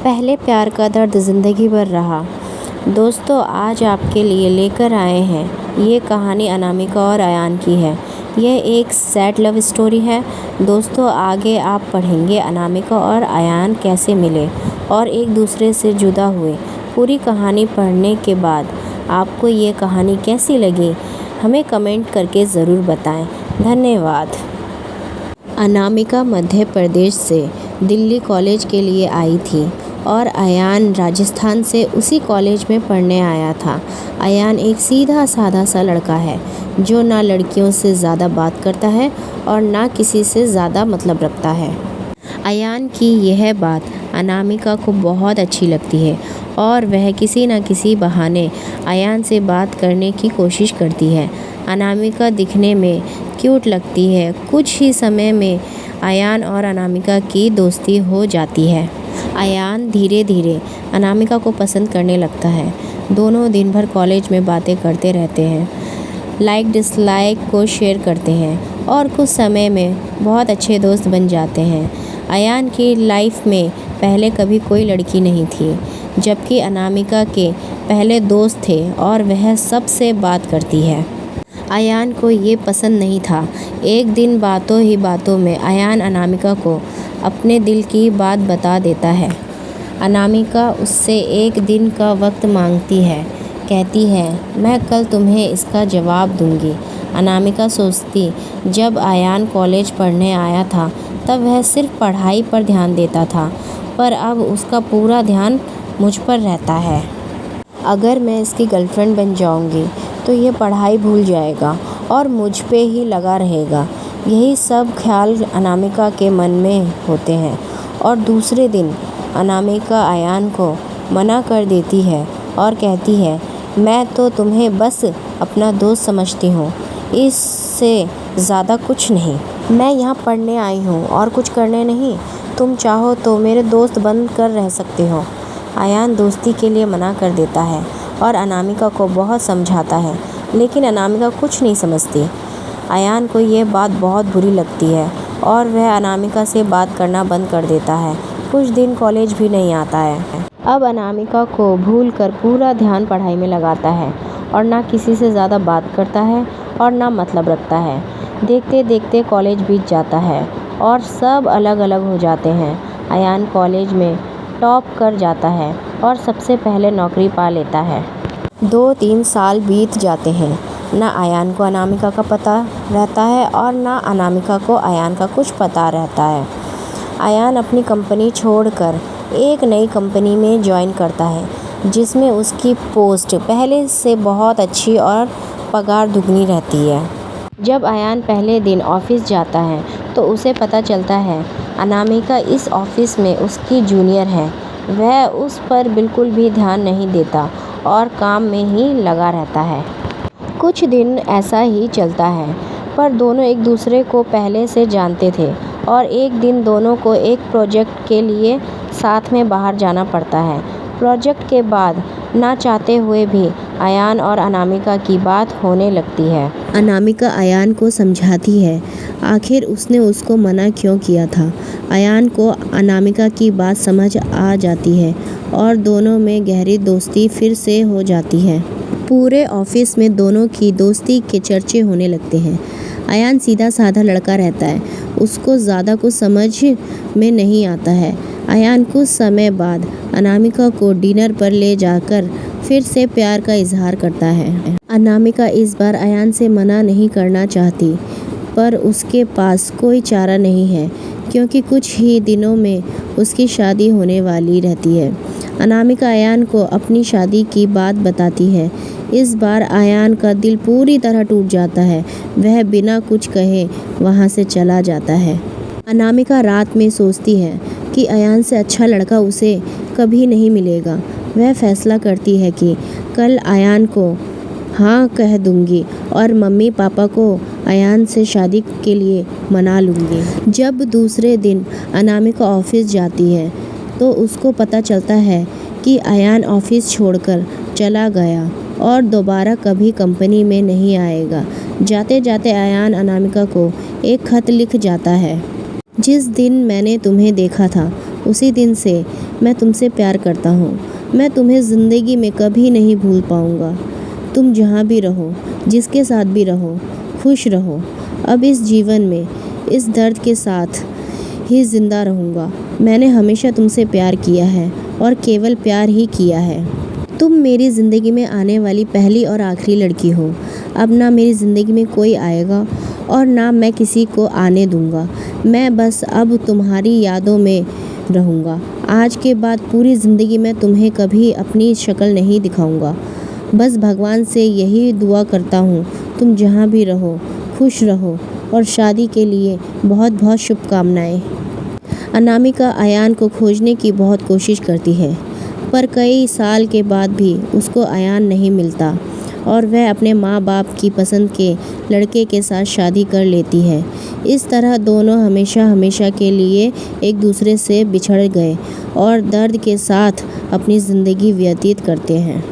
पहले प्यार का दर्द ज़िंदगी भर रहा। दोस्तों, आज आपके लिए लेकर आए हैं ये कहानी अनामिका और अयान की है। यह एक सैड लव स्टोरी है। दोस्तों, आगे आप पढ़ेंगे अनामिका और अयान कैसे मिले और एक दूसरे से जुदा हुए। पूरी कहानी पढ़ने के बाद आपको ये कहानी कैसी लगी हमें कमेंट करके ज़रूर बताएं। धन्यवाद। अनामिका मध्य प्रदेश से दिल्ली कॉलेज के लिए आई थी और अयान राजस्थान से उसी कॉलेज में पढ़ने आया था। अयान एक सीधा साधा सा लड़का है जो ना लड़कियों से ज़्यादा बात करता है और ना किसी से ज़्यादा मतलब रखता है। अयान की यह बात अनामिका को बहुत अच्छी लगती है और वह किसी न किसी बहाने अयान से बात करने की कोशिश करती है। अनामिका दिखने में क्यूट लगती है। कुछ ही समय में अयान और अनामिका की दोस्ती हो जाती है। अयान धीरे धीरे अनामिका को पसंद करने लगता है। दोनों दिन भर कॉलेज में बातें करते रहते हैं, लाइक डिसलाइक को शेयर करते हैं और कुछ समय में बहुत अच्छे दोस्त बन जाते हैं। अयान की लाइफ में पहले कभी कोई लड़की नहीं थी, जबकि अनामिका के पहले दोस्त थे और वह सबसे बात करती है। अयान को ये पसंद नहीं था। एक दिन बातों ही बातों में अयान अनामिका को अपने दिल की बात बता देता है। अनामिका उससे एक दिन का वक्त मांगती है। कहती है, मैं कल तुम्हें इसका जवाब दूंगी। अनामिका सोचती, जब अयान कॉलेज पढ़ने आया था तब वह सिर्फ पढ़ाई पर ध्यान देता था, पर अब उसका पूरा ध्यान मुझ पर रहता है। अगर मैं इसकी गर्लफ्रेंड बन जाऊंगी तो ये पढ़ाई भूल जाएगा और मुझ पे ही लगा रहेगा। यही सब ख्याल अनामिका के मन में होते हैं और दूसरे दिन अनामिका अयान को मना कर देती है और कहती है, मैं तो तुम्हें बस अपना दोस्त समझती हूँ, इससे ज़्यादा कुछ नहीं। मैं यहाँ पढ़ने आई हूँ और कुछ करने नहीं। तुम चाहो तो मेरे दोस्त बन कर रह सकते हो। अयान दोस्ती के लिए मना कर देता है और अनामिका को बहुत समझाता है, लेकिन अनामिका कुछ नहीं समझती। अयान को ये बात बहुत बुरी लगती है और वह अनामिका से बात करना बंद कर देता है। कुछ दिन कॉलेज भी नहीं आता है। अब अनामिका को भूल कर पूरा ध्यान पढ़ाई में लगाता है और ना किसी से ज़्यादा बात करता है और ना मतलब रखता है। देखते देखते कॉलेज बीत जाता है और सब अलग अलग हो जाते हैं। अयान कॉलेज में टॉप कर जाता है और सबसे पहले नौकरी पा लेता है। 2-3 साल बीत जाते हैं। ना अयान को अनामिका का पता रहता है और ना अनामिका को अयान का कुछ पता रहता है। अयान अपनी कंपनी छोड़कर एक नई कंपनी में ज्वाइन करता है, जिसमें उसकी पोस्ट पहले से बहुत अच्छी और पगार दुगनी रहती है। जब अयान पहले दिन ऑफिस जाता है तो उसे पता चलता है अनामिका इस ऑफिस में उसकी जूनियर है। वह उस पर बिल्कुल भी ध्यान नहीं देता और काम में ही लगा रहता है। कुछ दिन ऐसा ही चलता है, पर दोनों एक दूसरे को पहले से जानते थे और एक दिन दोनों को एक प्रोजेक्ट के लिए साथ में बाहर जाना पड़ता है। प्रोजेक्ट के बाद ना चाहते हुए भी अयान और अनामिका की बात होने लगती है। अनामिका अयान को समझाती है, आखिर उसने उसको मना क्यों किया था। अयान को अनामिका की बात समझ आ जाती है और दोनों में गहरी दोस्ती फिर से हो जाती है। पूरे ऑफिस में दोनों की दोस्ती के चर्चे होने लगते हैं। अयान सीधा साधा लड़का रहता है, उसको ज़्यादा कुछ समझ में नहीं आता है। अयान कुछ समय बाद अनामिका को डिनर पर ले जाकर फिर से प्यार का इजहार करता है। अनामिका इस बार अयान से मना नहीं करना चाहती, पर उसके पास कोई चारा नहीं है क्योंकि कुछ ही दिनों में उसकी शादी होने वाली रहती है। अनामिका अयान को अपनी शादी की बात बताती है। इस बार अयान का दिल पूरी तरह टूट जाता है। वह बिना कुछ कहे वहाँ से चला जाता है। अनामिका रात में सोचती है कि अयान से अच्छा लड़का उसे कभी नहीं मिलेगा। वह फैसला करती है कि कल अयान को हाँ कह दूंगी और मम्मी पापा को अयान से शादी के लिए मना लूँगी। जब दूसरे दिन अनामिका ऑफिस जाती है तो उसको पता चलता है कि अयान ऑफिस छोड़कर चला गया और दोबारा कभी कंपनी में नहीं आएगा। जाते जाते अयान अनामिका को एक खत लिख जाता है, जिस दिन मैंने तुम्हें देखा था उसी दिन से मैं तुमसे प्यार करता हूँ। मैं तुम्हें ज़िंदगी में कभी नहीं भूल पाऊँगा। तुम जहाँ भी रहो, जिसके साथ भी रहो, खुश रहो। अब इस जीवन में इस दर्द के साथ ही ज़िंदा रहूँगा। मैंने हमेशा तुमसे प्यार किया है और केवल प्यार ही किया है। तुम मेरी ज़िंदगी में आने वाली पहली और आखिरी लड़की हो। अब ना मेरी ज़िंदगी में कोई आएगा और ना मैं किसी को आने दूँगा। मैं बस अब तुम्हारी यादों में रहूँगा। आज के बाद पूरी ज़िंदगी मैं तुम्हें कभी अपनी शक्ल नहीं दिखाऊँगा। बस भगवान से यही दुआ करता हूँ, तुम जहाँ भी रहो, खुश रहो और शादी के लिए बहुत बहुत शुभकामनाएँ। अनामिका अयान को खोजने की बहुत कोशिश करती है, पर कई साल के बाद भी उसको अयान नहीं मिलता और वह अपने माँ बाप की पसंद के लड़के के साथ शादी कर लेती है। इस तरह दोनों हमेशा हमेशा के लिए एक दूसरे से बिछड़ गए और दर्द के साथ अपनी ज़िंदगी व्यतीत करते हैं।